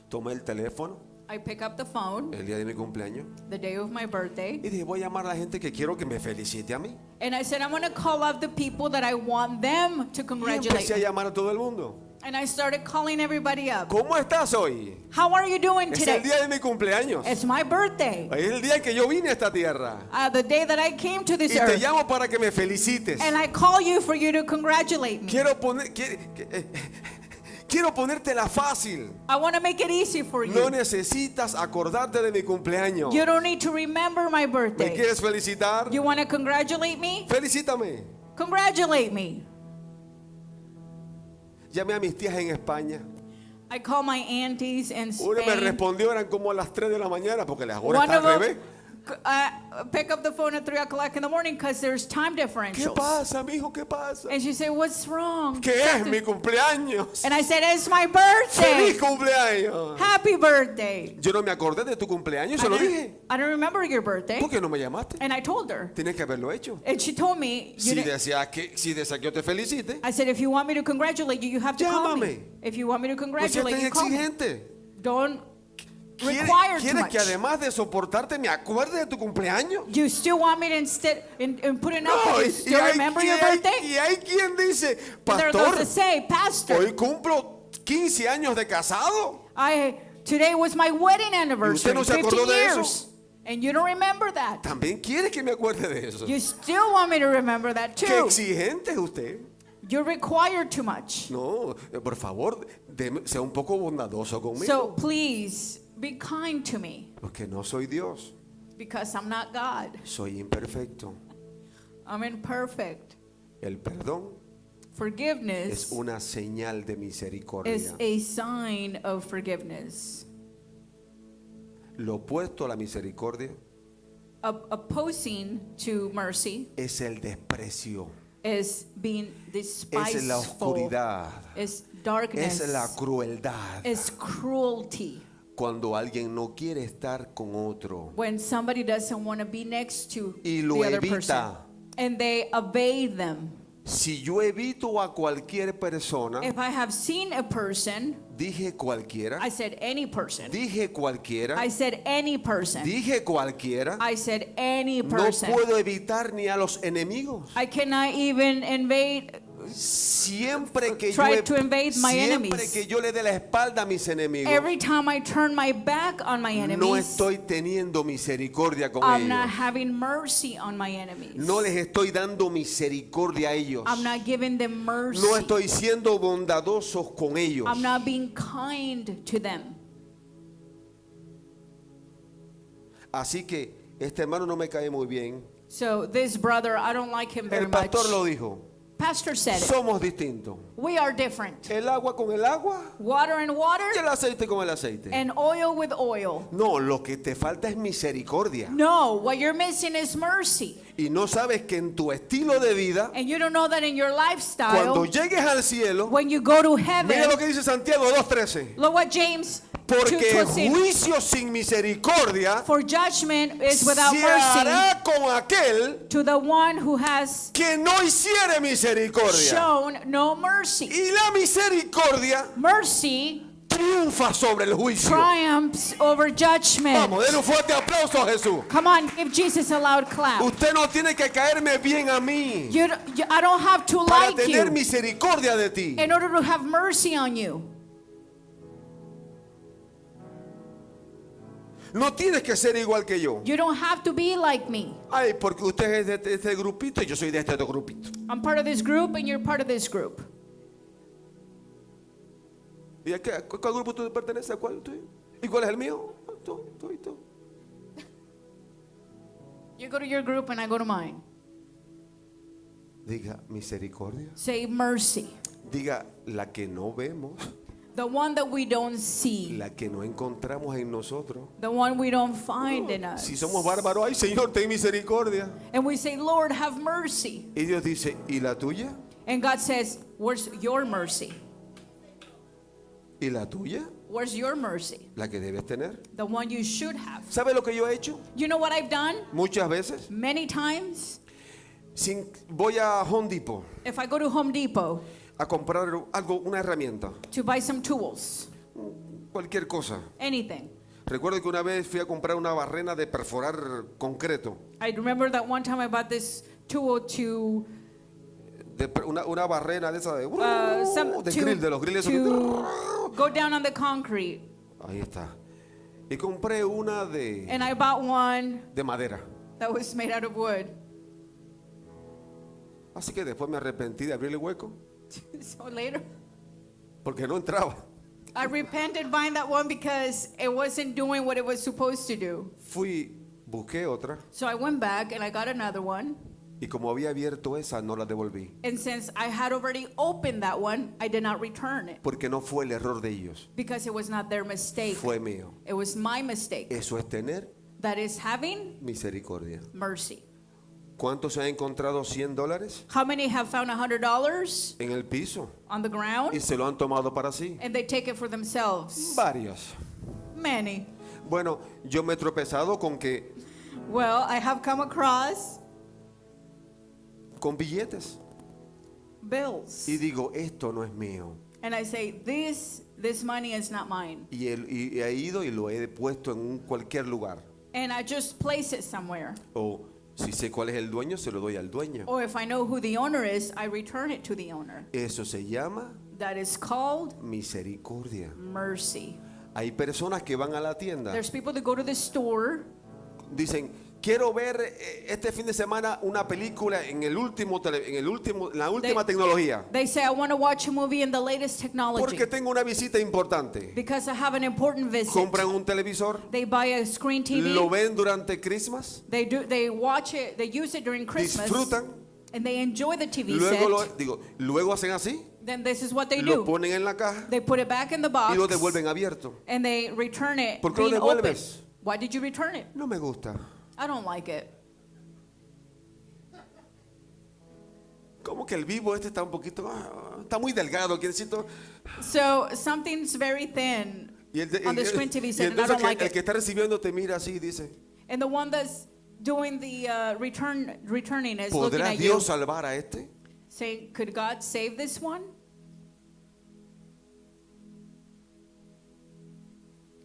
tomé el teléfono I pick up the phone, el día de mi cumpleaños the day of my birthday, y dije, voy a llamar a la gente que quiero que me felicite a mí. and I said, I'm going to call up the people that I want them to Y congratulate empecé a me. llamar a todo el mundo. And I started calling everybody up. ¿Cómo estás hoy? How are you doing Es el today? día de mi cumpleaños. It's my birthday. Es el día en que yo vine a esta tierra. The day that I came to Y this te earth. llamo para que me felicites. And I call you for you to congratulate me. Quiero ponértela fácil. I want to make it easy for No you. necesitas acordarte de mi cumpleaños. You don't need to remember my ¿Me birthday. quieres felicitar? You want to congratulate me? Felicítame. Congratulate me. Llamé a mis tías en España. I call my aunties in Una me Spain. respondió, eran como a las 3 de la mañana porque las horas One están of al revés. them pick up the phone at 3 o'clock in the morning because there's time ¿Qué differentials. pasa, mijo? ¿Qué pasa? And she said, what's wrong? ¿Qué es mi cumpleaños? And I said, it's my birthday. ¡Feliz cumpleaños! Happy birthday. Yo no me acordé de tu cumpleaños, se lo dije. I don't remember your birthday. ¿Por qué no me llamaste? And I told her. Tienes que haberlo hecho. And she told me, Si deseas que yo te felicite, I said, if you want me to congratulate you, you have to call me. Llámame. If you want me to no seas congratulate tan you, call me. exigente. Don't require too ¿Quieres much. que además de soportarte me acuerde de tu cumpleaños? You still want me to instead in putting up No, with you y still remember your birthday? y hay quien dice, And there are those pastor, that say, Pastor, hoy cumplo 15 años de casado. today was my wedding anniversary, no se 15 acordó de years. eso? And you don't remember that. También quiere que me acuerde de eso. You still want me to remember that Qué too. exigente es usted. You require too much. No, por favor, sea un poco bondadoso conmigo. So please be kind to me Porque no soy Dios, because I'm not God. soy imperfecto. I'm imperfect. El perdón Forgiveness es una señal de is misericordia. a sign of forgiveness. Lo opuesto a la misericordia Opposing to mercy es el desprecio, is being es despiteful, la oscuridad, is darkness, es la crueldad. is cruelty. Cuando alguien no quiere estar con otro When somebody doesn't want to be next to y lo the other evita, person and they evade them, Si yo evito a cualquier persona, If I have seen a person, dije cualquiera, I said any person. dije cualquiera, I said any person. dije cualquiera, I said any no person. puedo evitar ni a los enemigos. I cannot even Siempre que Try to invade my siempre enemies. que yo le dé la espalda a mis enemigos, Every time I turn my back on my no enemies, estoy teniendo misericordia con I'm not ellos. having mercy on my enemies. No les estoy dando misericordia a ellos. I'm not giving them mercy. No estoy siendo bondadosos con ellos. I'm not being kind to them. Así que este hermano no me cae muy bien. So this brother, I don't like him very El much. pastor lo dijo. Pastor said it. Somos distintos. We are different. El agua con el agua Water and water y el aceite con el aceite. and oil with oil. No, lo que te falta es misericordia. No, what you're missing is mercy. Y no sabes que en tu estilo de vida, And you don't know that in your lifestyle, cuando llegues al cielo, when you go to mira lo heaven, que dice Santiago 2:13. look what James Porque 2:13. juicio sin misericordia For judgment is without se mercy hará con aquel to the one who has que no hiciere misericordia. shown no mercy. Y la misericordia Mercy triunfa sobre el juicio. triumphs over judgment. Vamos, den un fuerte aplauso a Jesús. Come on, give Jesus a loud clap. Usted no tiene que caerme bien a mí I don't have to para like tener you misericordia de ti. in order to have mercy on you. No tienes que ser igual que yo. You don't have to be like me. Ay, porque usted es de este grupito y yo soy de este otro grupito. I'm part of this group and you're part of this group. ¿Y a cuál grupo tú perteneces? ¿A cuál tú? ¿Y cuál es el mío? Tú. You go to your group and I go to mine. Diga misericordia. Say mercy. Diga la que no vemos, The one that we don't see. la que no encontramos en nosotros. The one we don't find in us. Si somos bárbaros, ay Señor, ten misericordia. And we say, Lord, have mercy. Y Dios dice, ¿y la tuya? And God says, where's your mercy? ¿Y la tuya? Where's your mercy? La que debes tener. The one you should have. ¿Sabe lo que yo he hecho? You know what I've done? Muchas veces. Many times, Voy a Home Depot if I go to Home Depot a comprar algo, una herramienta, to buy some tools, cualquier cosa. anything. Recuerdo que una vez fui a comprar una barrena de perforar concreto, I remember that one time I bought this tool to una barrena de esa de, grill, de los grilles. to go down on the concrete. Ahí está. Y compré una And I bought one de madera. that was made out of wood. Así que después me arrepentí de abrirle hueco So later, porque no entraba. I repented buying that one because it wasn't doing what it was supposed to do. Busqué otra So I went back and I got another one. y como había abierto esa, no la devolví. And since I had already opened that one, I did not return it Porque no fue el error de ellos, because it was not their mistake. fue mío. It was my mistake. Eso es tener That is having misericordia. mercy. ¿Cuántos se han encontrado $100 How many have found $100 en el piso on the ground y se lo han tomado para sí? and they take it for themselves? Varios. Many. Bueno, yo me he tropezado con Well, I have come across billetes bills. y digo, esto no es mío. And I say, this money is not mine. Y he ido y lo he puesto en cualquier lugar. And I just place it somewhere. O si sé cuál es el dueño, se lo doy al dueño. Or if I know who the owner is, I return it to the owner. Eso se llama That is called misericordia. mercy. Hay personas que van a la tienda, There's people that go to the store. dicen, quiero ver este fin de semana una película en la última tecnología, They say, I want to watch a movie in the latest technology porque tengo una visita importante. because I have an important visit. Compran un televisor, They buy a screen TV. lo ven durante Christmas, They watch it. They use it during Christmas. disfrutan, And they enjoy the TV set. luego hacen así, Then this is what they lo do. ponen en la caja They put it back in the box. y lo devuelven abierto. And they return it ¿Por qué lo being open. devuelves? Why did you return it? No me gusta. I don't like it. Como que el vivo este está un poquito, está muy delgado, quiero So something's very thin on the screen TV y set, and I entonces don't like el que it. está recibiendo te mira así y dice, And the one that's doing the returning is looking ¿podrá at you. Dios salvar a este? saying, could God save this one?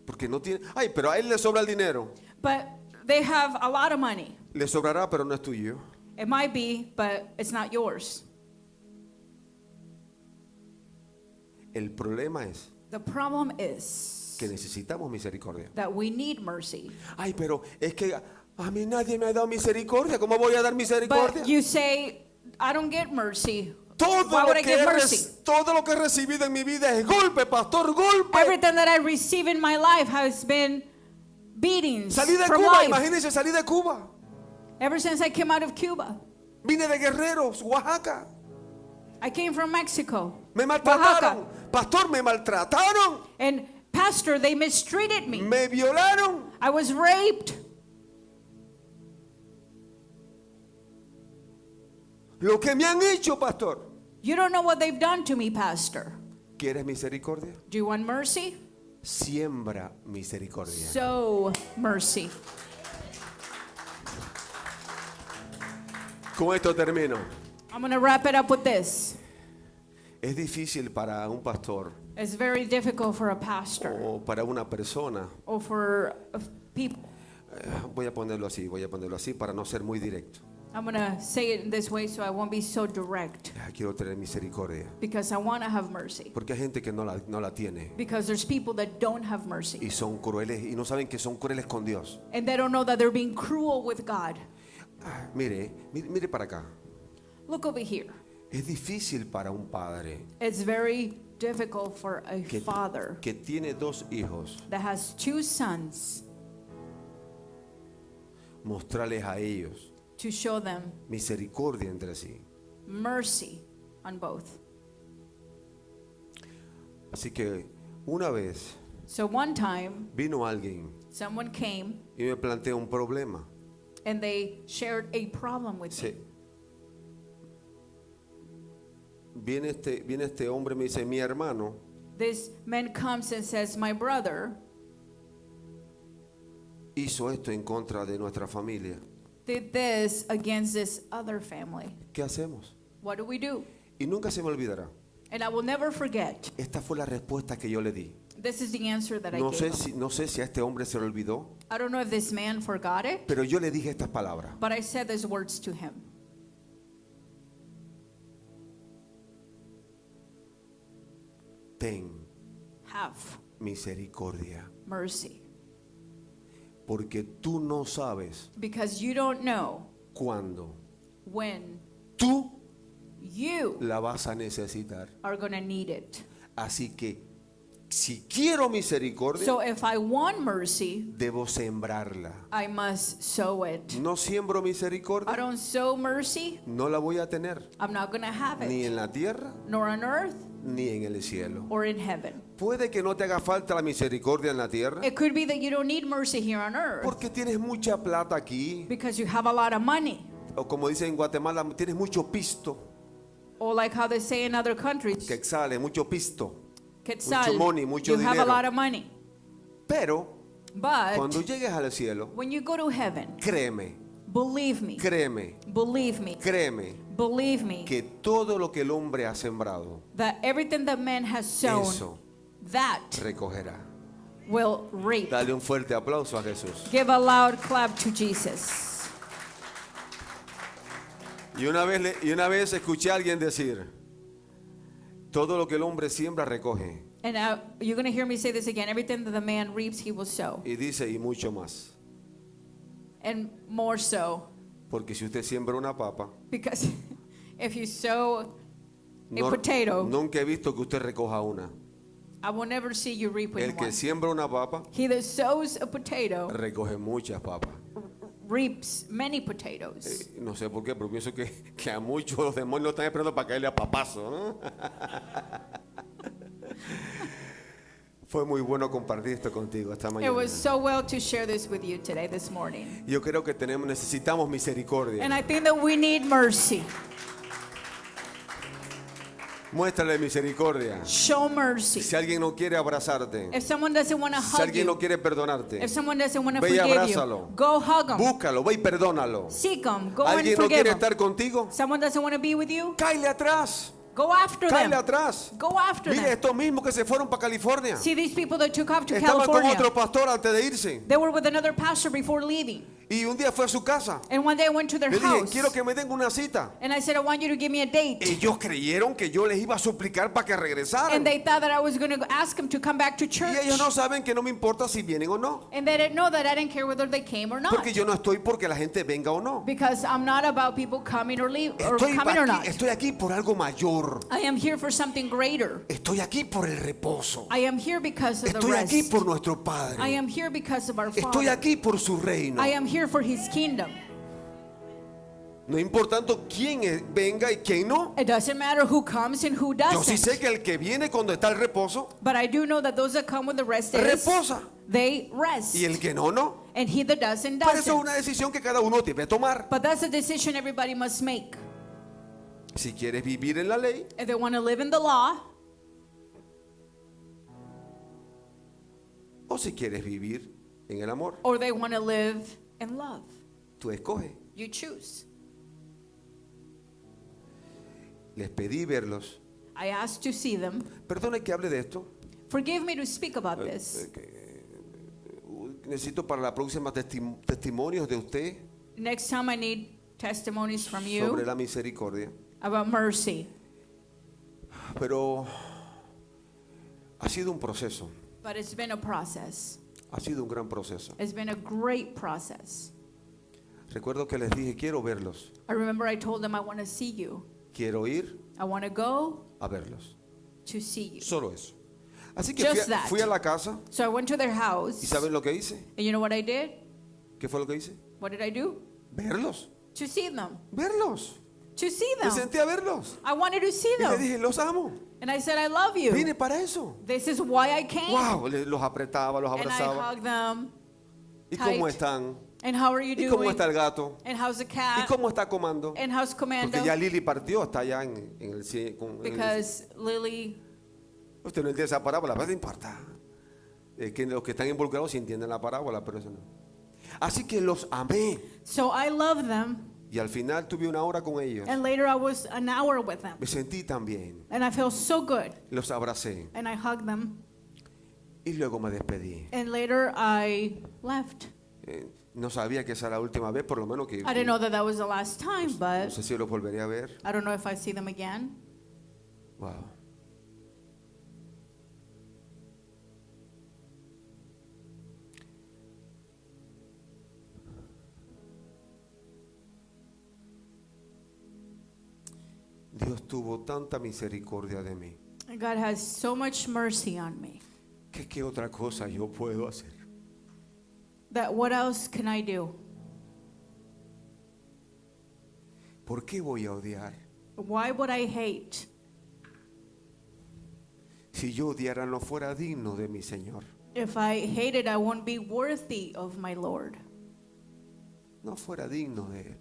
Porque no tiene. Ay, pero a él le sobra el dinero. But they have a lot of money. Le sobrará, pero no es tuyo. It might be, but it's not yours. El problema es The problem is que necesitamos misericordia. that we need mercy. Ay, pero es que a mí nadie me ha dado misericordia. ¿Cómo voy a dar misericordia? But you say, I don't get mercy. Todo Why lo, would I que get he mercy? todo lo que he recibido en mi vida es golpe, pastor, golpe. Everything that I receive in my life has been beatings Salí de from Cuba, life. imagínense, salí de Cuba. Ever since I came out of Cuba. Vine de Guerreros, Oaxaca. I came from Mexico. Me maltrataron. Oaxaca. Pastor, me maltrataron. And pastor, they mistreated me. Me violaron. I was raped. Lo que me han hecho, pastor. You don't know what they've done to me, pastor. ¿Quieres misericordia? Do you want mercy? Siembra misericordia. Sow mercy. Con esto termino. I'm going to wrap it up with this. Es difícil para un pastor It's very difficult for a pastor o para una persona. or for people. Voy a ponerlo así para no ser muy directo. I'm going to say it in this way so I won't be so direct. Quiero tener misericordia. Because I want to have mercy. Porque hay gente que no la tiene. Because there's people that don't have mercy. Y son crueles y no saben que son crueles con Dios. And they don't know that they're being cruel with God. Mire para acá. Look over here. Es difícil para un padre It's very difficult for a father que tiene dos hijos that has two sons mostrarles a ellos to show them misericordia entre sí. mercy on both. Así que una vez So one time, vino alguien someone came y me planteó un problema. and they shared a problem with me. Viene este hombre y me dice, mi hermano This man comes and says, my brother hizo esto en contra de nuestra familia. did this against this other family. ¿Qué hacemos? What do we do? Y nunca se me olvidará. And I will never forget. Esta fue la respuesta que yo le di. This is the answer that I No gave. sé si a este hombre se le olvidó, I don't know if this man forgot it, pero yo le dije estas palabras. but I said these words to him. Ten Have misericordia, mercy. porque tú no sabes Because you don't know cuándo when tú you la vas a necesitar. are going to need it. Así que si quiero misericordia, So if I want mercy, debo sembrarla. I must sow it. No siembro I misericordia, don't sow mercy, no la voy a tener, I'm not going to have ni it, en la tierra, nor on earth ni en el cielo. or in heaven. Puede que no te haga falta la misericordia en la tierra, It could be that you don't need mercy here on earth porque tienes mucha plata aquí, because you have a lot of money. o como dicen en Guatemala, tienes mucho pisto, Or like how they say in other countries, que exhale, mucho pisto. Quetzal, mucho money, mucho you have a dinero. lot of money. Pero But cuando llegues al cielo, when you go to heaven, créeme, believe me, créeme, believe me, créeme, believe me, que todo lo que el hombre ha sembrado, that everything that man has sown, eso that recogerá. will reap. Dale un fuerte aplauso a Jesús. Give a loud clap to Jesus. Y una vez escuché a alguien decir, todo lo que el hombre siembra recoge. And you're going to hear me say this again. Everything that the man reaps, he will sow. Y dice, y mucho más. And more so. Porque si usted siembra una papa, Because if you sow a potato, nunca he visto que usted recoja una. I will never see you reap with El que one. siembra una papa, He that sows a potato recoge muchas papas. reaps many potatoes. No sé por qué, pero pienso que a muchos los demonios están esperando para caerle a papazo, ¿no? Fue muy bueno compartir esto contigo esta It mañana. was so well to share this with you today, this morning. Yo creo que necesitamos misericordia. And I think that we need mercy. Muéstrale misericordia. Show mercy. Si alguien no quiere abrazarte, If someone doesn't want to si hug alguien no you, quiere perdonarte, if someone doesn't want to ve y forgive abrázalo. you, go hug them. Búscalo, ve y perdónalo. Seek them. Go and Alguien no forgive quiere them. estar contigo, Someone doesn't want to be with you, cáele atrás. go after Cáele them. atrás. Go after Mire, them. estos mismos que se fueron para California See these people that took off to estaban con California. otro pastor antes de irse. They were with another pastor before leaving. Y un día fue a su casa. And one day I went to their Le dije, house. quiero que me den una cita. And I said, I want you to give me a date. Ellos creyeron que yo les iba a suplicar para que regresaran. And they thought that I was going to ask them to come back to Y church. ellos no saben que no me importa si vienen o no. And they didn't know that I didn't care whether they came or not. Porque yo no estoy porque la gente venga o no. Because I'm not about people coming or leave or coming or not. Estoy aquí por algo mayor. I am here for something greater. Estoy aquí por el reposo. I am here because of the Estoy aquí rest. por nuestro I Padre. am here because of our Estoy Father. aquí por su reino. I am here for His kingdom. No importando quién venga y quién no. It doesn't matter who comes and who Yo sí sé doesn't. que el que viene cuando está el reposo, But I do know that those that come with the rest days, reposa. they rest. Y el que no, no. And he that doesn't, Pero eso es doesn't. una decisión que cada uno debe tomar. But that's a decision everybody must make. Si quieres vivir en la ley, If they want to live in the law, o si quieres vivir en el amor, or they want to live in love. tú escoges. You choose. Les pedí verlos. I asked to see them. Perdone que hable de esto. Forgive me to speak about this. Necesito para la próxima testimonios de usted Next time I need testimonies from sobre you la misericordia. about mercy. Pero ha sido un proceso. But it's been a process. Ha sido un gran proceso. It's been a great process. Recuerdo que les dije, quiero verlos. I remember I told them I want to see you. Quiero ir I want to go a verlos. to see you. Solo eso. Así que Just that. fui a la casa. So I went to their ¿Y house. saben lo que hice? And you know what I did? ¿Qué fue lo que hice? What did I do? Verlos. To see them. Verlos. To see Me them. senté a verlos. I wanted to see Y le them. dije, los amo. And I said, I love you. Vine para eso. This is why I came. Wow, los apretaba, los And I abrazaba. hugged them. ¿Y cómo tight. están? And how are you ¿Y cómo doing? está el gato? And how's the ¿Y cat? cómo está Comando? And how's Commando? Porque ya Lili partió, está allá en el Because Lily, Usted no entiende esa parábola, pero no importa. Que los que están involucrados sí entienden la parábola, pero eso no. Así que los amé. so I love them. Y al final tuve una hora con ellos. And later I was an hour with them. Me sentí tan bien. And I felt so good. Los abracé. And I hugged them. Y luego me despedí. And later I left. No sabía que esa era la última vez, por lo menos que... I didn't know that that was the last time, No but sé si los volveré a ver. I don't know if I see them again. Wow. Dios tuvo tanta misericordia de mí. God has so much mercy on me Que qué otra cosa yo puedo hacer. that what else can I do? ¿Por qué voy a odiar? Why would I hate? Si yo odiara no fuera digno de mi Señor. If I hated, I won't be worthy of my Lord. No fuera digno de Él.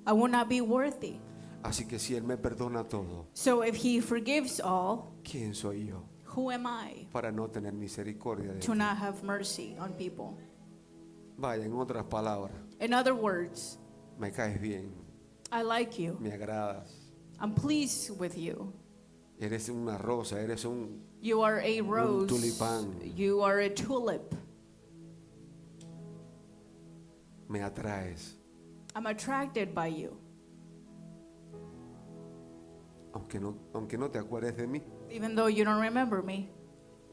I will not be worthy. Así que si Él me perdona todo, So if He forgives all, ¿quién soy yo who am I para no tener misericordia de to Él? not have mercy on people? Vaya, en otras palabras, In other words, me caes bien, I like you. me agradas. I'm pleased with you. Eres una rosa, eres un... You are a rose. tulipán. You are a tulip. Me atraes. I'm attracted by you. Aunque no te acuerdes de mí. Even though you don't remember me.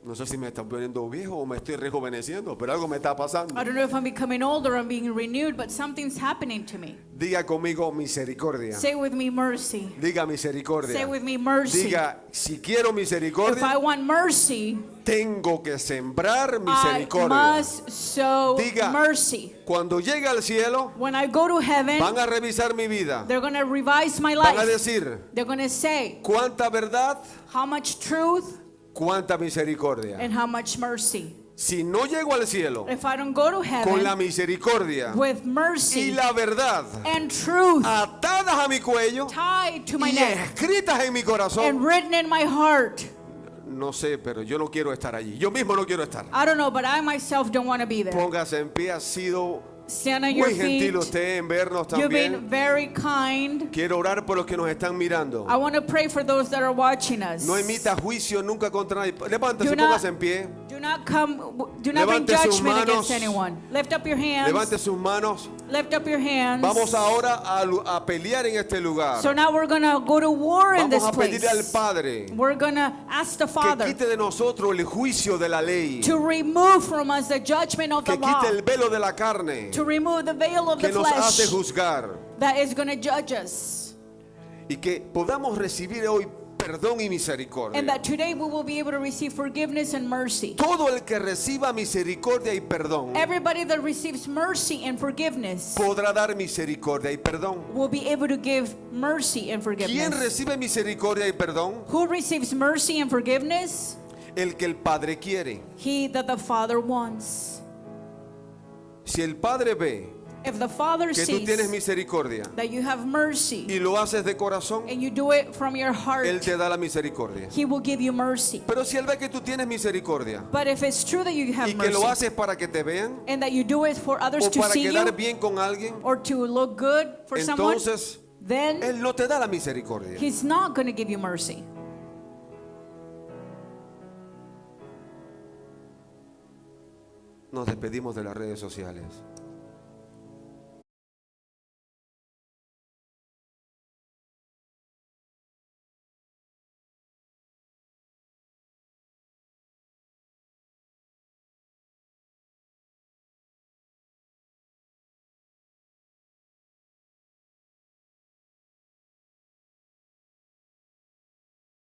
No sé si me estoy poniendo viejo o me estoy rejuveneciendo, pero algo me está pasando. I don't know if I'm becoming older or I'm being renewed, but something's happening to me. Diga conmigo misericordia. Say with me mercy. Diga misericordia. Say with me mercy. Diga, si quiero If I misericordia, want mercy, tengo que sembrar I misericordia. must sow Diga, mercy. cuando llegue al cielo, When I go to heaven, van a revisar mi vida. they're going to revise my Van a life. decir, They're going to say cuánta verdad, how much truth cuánta misericordia. and how much mercy. si no llego al cielo if I don't go to con la heaven misericordia with y mercy la verdad and truth atadas a mi cuello tied to my y neck escritas en mi and corazón, written in my heart, no sé, pero yo no quiero estar allí. Yo mismo no quiero estar. I don't know, but I myself don't want to be there. Póngase en pie, ha sido Stand on your muy gentil feet. usted en vernos You've been también. very kind. Quiero orar por los que nos están mirando. I want to pray for those that are watching us. No emita juicio nunca contra nadie. Levántese, Do not- póngase en pie. Do not bring Levante sus judgment manos. against anyone. Lift up your hands. Levante sus manos. Lift up your hands. Vamos ahora a pelear en este lugar. So now we're going to go to war in Vamos this a pedirle al place. Padre We're going to ask the que Father quite de nosotros el juicio de la ley. to remove from us the judgment of the Que law. quite el velo de la carne To remove the veil of the que nos hace flesh juzgar. that is going to judge us. Y que podamos recibir hoy perdón y And misericordia. that today we will be able to receive forgiveness and mercy. Todo el que reciba misericordia y perdón Everybody that receives mercy and forgiveness podrá dar misericordia y perdón. will be able to give mercy and ¿Quién forgiveness. recibe misericordia y perdón? Who receives mercy and forgiveness? El que el Padre quiere. He that the Father wants. Si el Padre ve If the Father que tú tienes sees misericordia that you have mercy y lo haces de corazón, and you do it from your Él heart, te da la misericordia. He will give you mercy. Pero si Él ve que tú tienes misericordia But if it's true that you have y que lo mercy haces para que te vean and that you do it for others o to para see quedar you bien con alguien, or to look good for someone, entonces then Él no te da la misericordia. He's not going to give you mercy. Nos despedimos de las redes sociales.